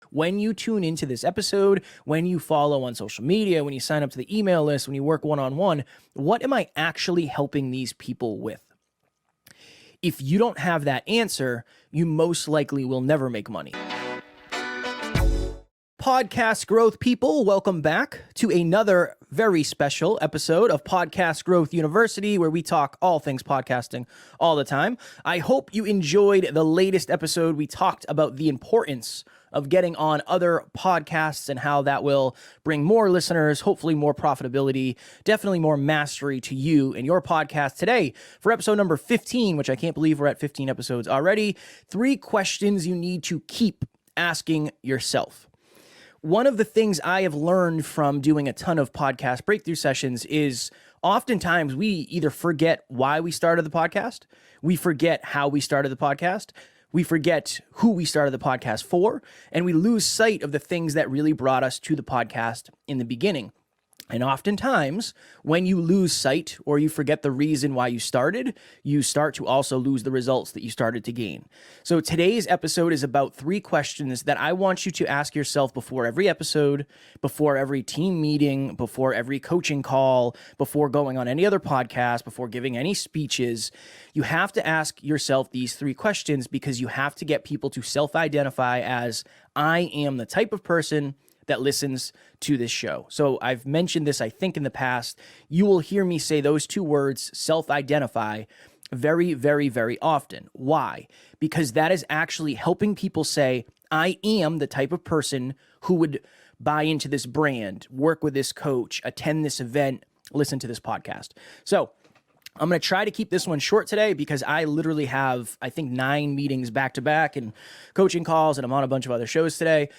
When you tune into this episode, when you follow on social media, when you sign up to the email list, when you work one-on-one, what am I actually helping these people with? If you don't have that answer, you most likely will never make money. Podcast growth people, welcome back to another very special episode of Podcast Growth University, where we talk all things podcasting all the time. I hope you enjoyed the latest episode. We talked about the importance of getting on other podcasts and how that will bring more listeners, hopefully more profitability, definitely more mastery to you and your podcast. Today, for episode number 15, which I can't believe we're at 15 episodes already, 3 questions you need to keep asking yourself. One of the things I have learned from doing a ton of podcast breakthrough sessions is oftentimes we either forget why we started the podcast, we forget how we started the podcast, we forget who we started the podcast for, and we lose sight of the things that really brought us to the podcast in the beginning. And oftentimes, when you lose sight or you forget the reason why you started, you start to also lose the results that you started to gain. So today's episode is about 3 questions that I want you to ask yourself before every episode, before every team meeting, before every coaching call, before going on any other podcast, before giving any speeches. You have to ask yourself these 3 questions because you have to get people to self-identify as, I am the type of person that listens to this show. So I've mentioned this, I think, in the past. You will hear me say those 2 words, self-identify, very, very, very often. Why? Because that is actually helping people say, I am the type of person who would buy into this brand, work with this coach, attend this event, listen to this podcast. So I'm going to try to keep this one short today because I literally have, I think, 9 meetings back to back and coaching calls, and I'm on a bunch of other shows today.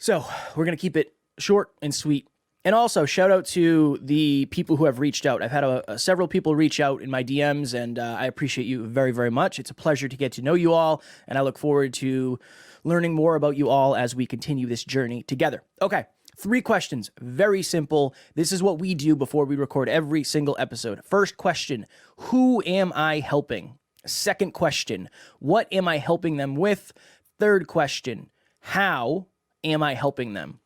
So we're going to keep it short and sweet. And also shout out to the people who have reached out. I've had several people reach out in my DMs, and I appreciate you very, very much. It's a pleasure to get to know you all, and I look forward to learning more about you all as we continue this journey together. Okay, 3 questions, very simple. This is what we do before we record every single episode. First question, who am I helping? Second question, what am I helping them with? Third question, how am I helping them?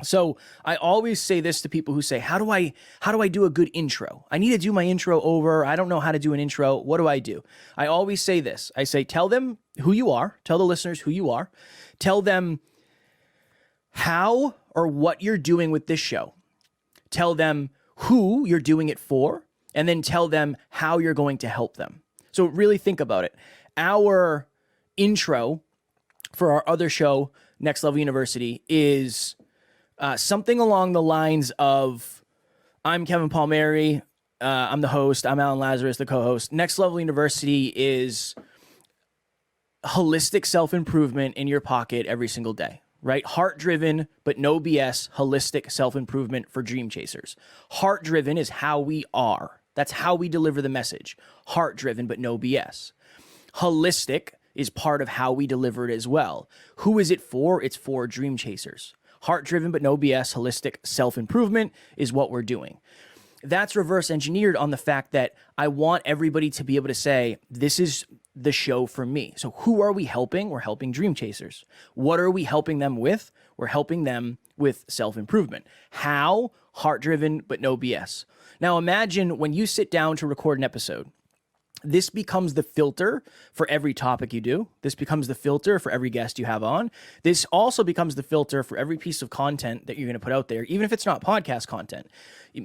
So I always say this to people who say, how do I do a good intro? I need to do my intro over. I don't know how to do an intro. What do I do? I always say this. I say, tell them who you are. Tell the listeners who you are. Tell them how or what you're doing with this show. Tell them who you're doing it for, and then tell them how you're going to help them. So really think about it. Our intro for our other show, Next Level University, is something along the lines of, I'm Kevin Palmieri, I'm the host, I'm Alan Lazarus, the co-host. Next Level University is holistic self-improvement in your pocket every single day, right? Heart-driven, but no BS, holistic self-improvement for dream chasers. Heart-driven is how we are. That's how we deliver the message. Heart-driven, but no BS. Holistic is part of how we deliver it as well. Who is it for? It's for dream chasers. Heart-driven, but no BS, holistic self-improvement is what we're doing. That's reverse engineered on the fact that I want everybody to be able to say, this is the show for me. So who are we helping? We're helping dream chasers. What are we helping them with? We're helping them with self-improvement. How? Heart-driven, but no BS. Now imagine when you sit down to record an episode, this becomes the filter for every topic you do. This becomes the filter for every guest you have on. This also becomes the filter for every piece of content that you're going to put out there, even if it's not podcast content.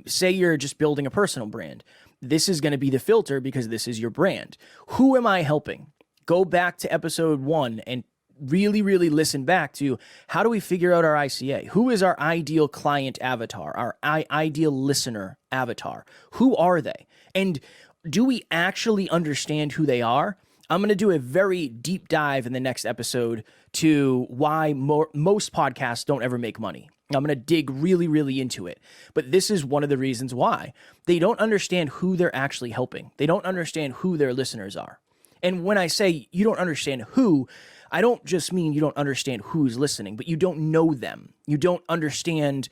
Say you're just building a personal brand. This is going to be the filter because this is your brand. Who am I helping? Go back to episode 1 and really, really listen back to, how do we figure out our ICA? Who is our ideal client avatar, our ideal listener avatar? Who are they? And do we actually understand who they are? I'm going to do a very deep dive in the next episode to why most podcasts don't ever make money. I'm going to dig really, really into it. But this is one of the reasons why. They don't understand who they're actually helping. They don't understand who their listeners are. And when I say you don't understand who, I don't just mean you don't understand who's listening, but you don't know them. You don't understand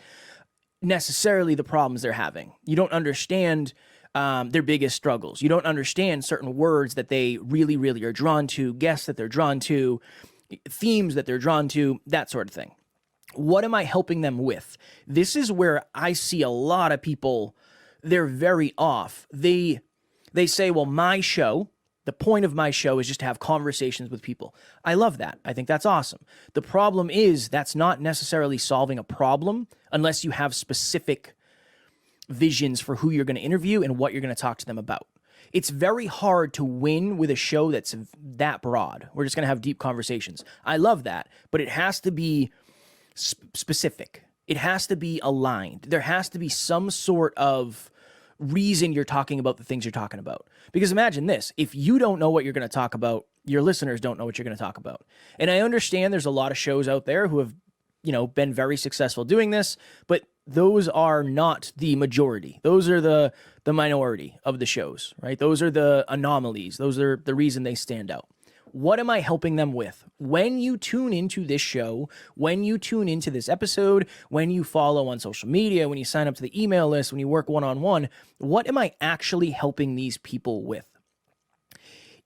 necessarily the problems they're having. You don't understand their biggest struggles. You don't understand certain words that they really, really are drawn to, guests that they're drawn to, themes that they're drawn to, that sort of thing. What am I helping them with? This is where I see a lot of people, they're very off. They say, well, my show, the point of my show is just to have conversations with people. I love that. I think that's awesome. The problem is that's not necessarily solving a problem unless you have specific visions for who you're going to interview and what you're going to talk to them about. It's very hard to win with a show that's that broad. We're just going to have deep conversations. I love that, but it has to be specific. It has to be aligned. There has to be some sort of reason you're talking about the things you're talking about. Because imagine this, if you don't know what you're going to talk about, your listeners don't know what you're going to talk about. And I understand there's a lot of shows out there who have, been very successful doing this, but those are not the majority. Those are the minority of the shows, right? Those are the anomalies. Those are the reason they stand out. What am I helping them with? When you tune into this show, when you tune into this episode, when you follow on social media, when you sign up to the email list, when you work one-on-one, what am I actually helping these people with?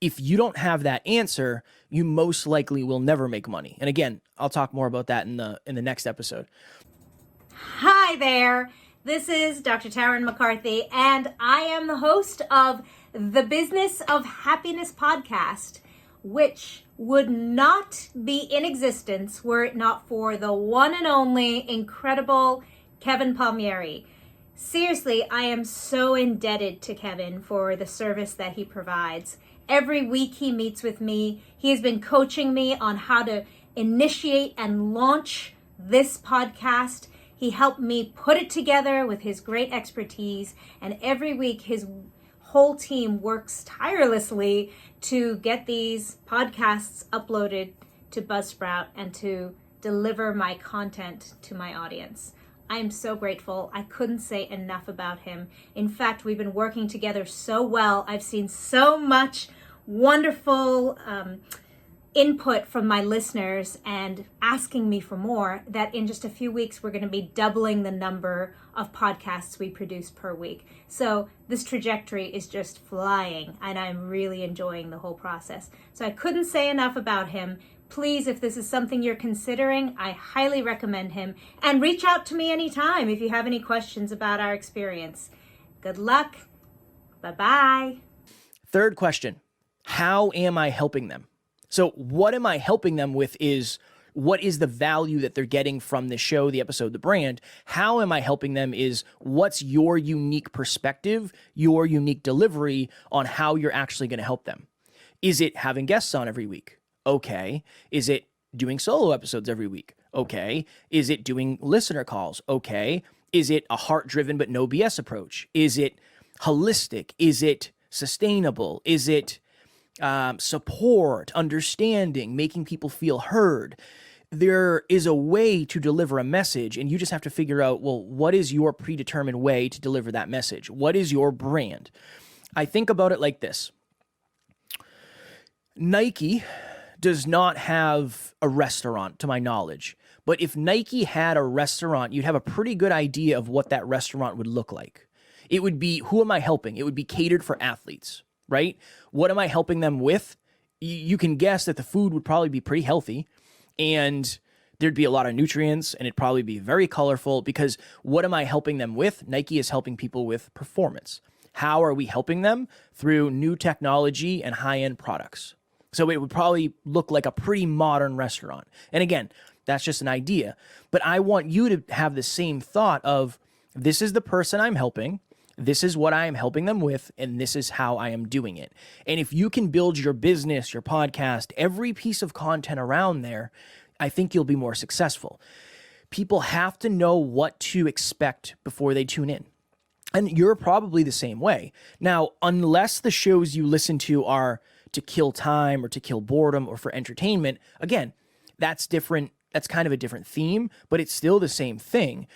If you don't have that answer, you most likely will never make money. And again, I'll talk more about that in the next episode. Hi there. This is Dr. Tarryn MacCarthy, and I am the host of the Business of Happiness podcast, which would not be in existence were it not for the one and only incredible Kevin Palmieri. Seriously, I am so indebted to Kevin for the service that he provides. Every week he meets with me. He has been coaching me on how to initiate and launch this podcast. He helped me put it together with his great expertise, and every week his whole team works tirelessly to get these podcasts uploaded to Buzzsprout and to deliver my content to my audience. I am so grateful. I couldn't say enough about him. In fact, we've been working together so well. I've seen so much wonderful input from my listeners and asking me for more that in just a few weeks we're going to be doubling the number of podcasts we produce per week. So this trajectory is just flying, and I'm really enjoying the whole process. So I couldn't say enough about him. Please, if this is something you're considering, I highly recommend him, and reach out to me anytime if you have any questions about our experience. Good luck. Bye-bye. Third question, how am I helping them? So what am I helping them with is what is the value that they're getting from the show, the episode, the brand? How am I helping them is what's your unique perspective, your unique delivery on how you're actually going to help them. Is it having guests on every week? Okay. Is it doing solo episodes every week? Okay. Is it doing listener calls? Okay. Is it a heart-driven but no BS approach? Is it holistic? Is it sustainable? Is it support, understanding, making people feel heard? There is a way to deliver a message, and you just have to figure out, well, what is your predetermined way to deliver that message? What is your brand? I think about it like this. Nike does not have a restaurant, to my knowledge. But if Nike had a restaurant, you'd have a pretty good idea of what that restaurant would look like. It would be, who am I helping? It would be catered for athletes, right? What am I helping them with? You can guess that the food would probably be pretty healthy, and there'd be a lot of nutrients, and it'd probably be very colorful, because what am I helping them with? Nike is helping people with performance. How are we helping them? Through new technology and high-end products. So it would probably look like a pretty modern restaurant. And again, that's just an idea. But I want you to have the same thought of, this is the person I'm helping, this is what I am helping them with, and this is how I am doing it. And if you can build your business, your podcast, every piece of content around there, I think you'll be more successful. People have to know what to expect before they tune in. And you're probably the same way. Now, unless the shows you listen to are to kill time or to kill boredom or for entertainment, again, that's different. That's kind of a different theme, but it's still the same thing.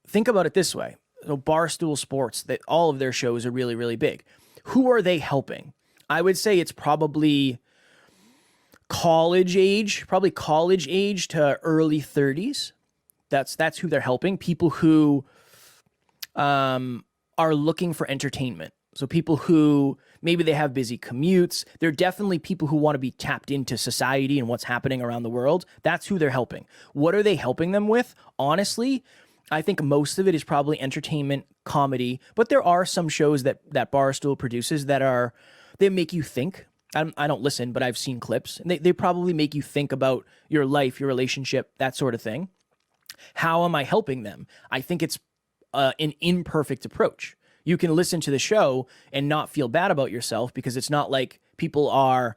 Think about it this way. So Barstool Sports, that all of their shows are really, really big. Who are they helping? I would say it's probably college age to early 30s. That's who they're helping. People who are looking for entertainment. So people who Maybe they have busy commutes. They're definitely people who want to be tapped into society and what's happening around the world. That's who they're helping. What are they helping them with? Honestly, I think most of it is probably entertainment, comedy, but there are some shows that Barstool produces that they make you think. I don't listen, but I've seen clips, and they probably make you think about your life, your relationship, that sort of thing. How am I helping them? I think it's an imperfect approach. You can listen to the show and not feel bad about yourself because it's not like people are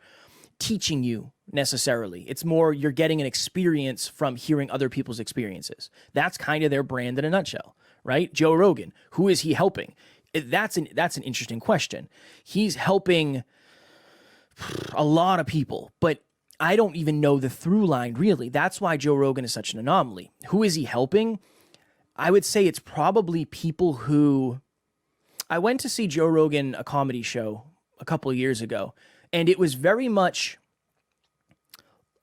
teaching you necessarily. It's more you're getting an experience from hearing other people's experiences. That's kind of their brand in a nutshell, right? Joe Rogan, who is he helping? That's an interesting question. He's helping a lot of people, but I don't even know the through line really. That's why Joe Rogan is such an anomaly. Who is he helping? I would say it's probably people who... I went to see Joe Rogan, a comedy show, a couple of years ago, and it was very much...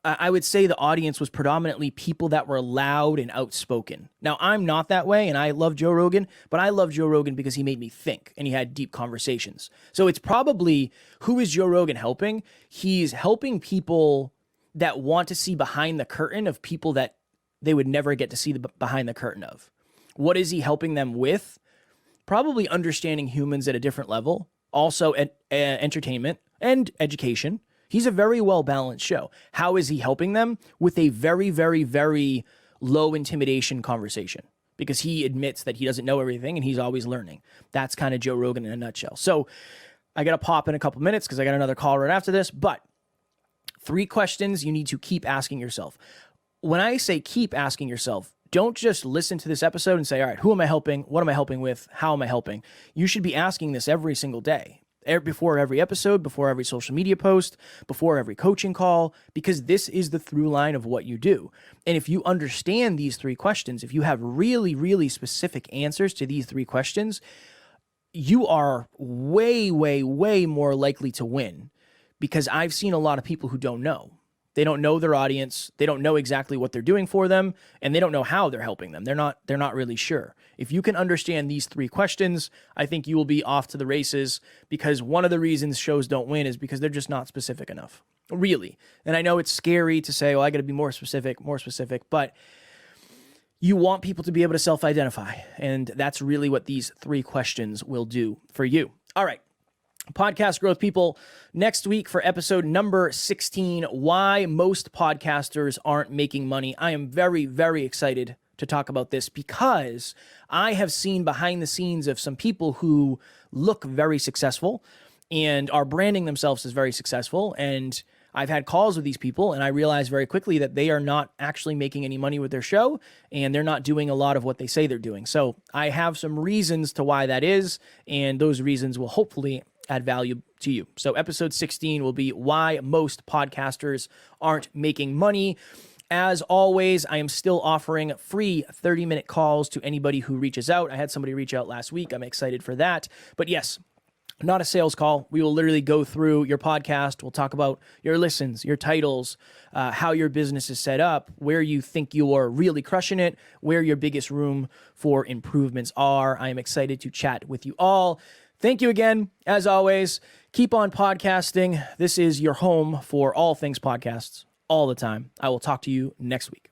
I would say the audience was predominantly people that were loud and outspoken. Now, I'm not that way, and I love Joe Rogan, but I love Joe Rogan because he made me think, and he had deep conversations. So it's probably, who is Joe Rogan helping? He's helping people that want to see behind the curtain of people that they would never get to see behind the curtain of. What is he helping them with? Probably understanding humans at a different level, also entertainment and education. He's a very well-balanced show. How is he helping them? With a very, very, very low intimidation conversation, because he admits that he doesn't know everything and he's always learning. That's kind of Joe Rogan in a nutshell. So I got to pop in a couple minutes because I got another call right after this, but 3 questions you need to keep asking yourself. When I say keep asking yourself, don't just listen to this episode and say, all right, who am I helping? What am I helping with? How am I helping? You should be asking this every single day. Before every episode, before every social media post, before every coaching call, because this is the through line of what you do. And if you understand these 3 questions, if you have really, really specific answers to these 3 questions, you are way, way, way more likely to win, because I've seen a lot of people who don't know. They don't know their audience. They don't know exactly what they're doing for them, and they don't know how they're helping them. They're not really sure. If you can understand these 3 questions, I think you will be off to the races, because one of the reasons shows don't win is because they're just not specific enough, really. And I know it's scary to say, well, I got to be more specific, but you want people to be able to self-identify, and that's really what these 3 questions will do for you. All right. Podcast growth people, next week for episode number 16, why most podcasters aren't making money. I am very, very excited to talk about this because I have seen behind the scenes of some people who look very successful and are branding themselves as very successful. And I've had calls with these people, and I realized very quickly that they are not actually making any money with their show, and they're not doing a lot of what they say they're doing. So I have some reasons to why that is, and those reasons will hopefully add value to you. So episode 16 will be why most podcasters aren't making money. As always, I am still offering free 30-minute calls to anybody who reaches out. I had somebody reach out last week. I'm excited for that. But yes, not a sales call. We will literally go through your podcast. We'll talk about your listens, your titles, how your business is set up, where you think you are really crushing it, where your biggest room for improvements are. I am excited to chat with you all. Thank you again. As always, keep on podcasting. This is your home for all things podcasts all the time. I will talk to you next week.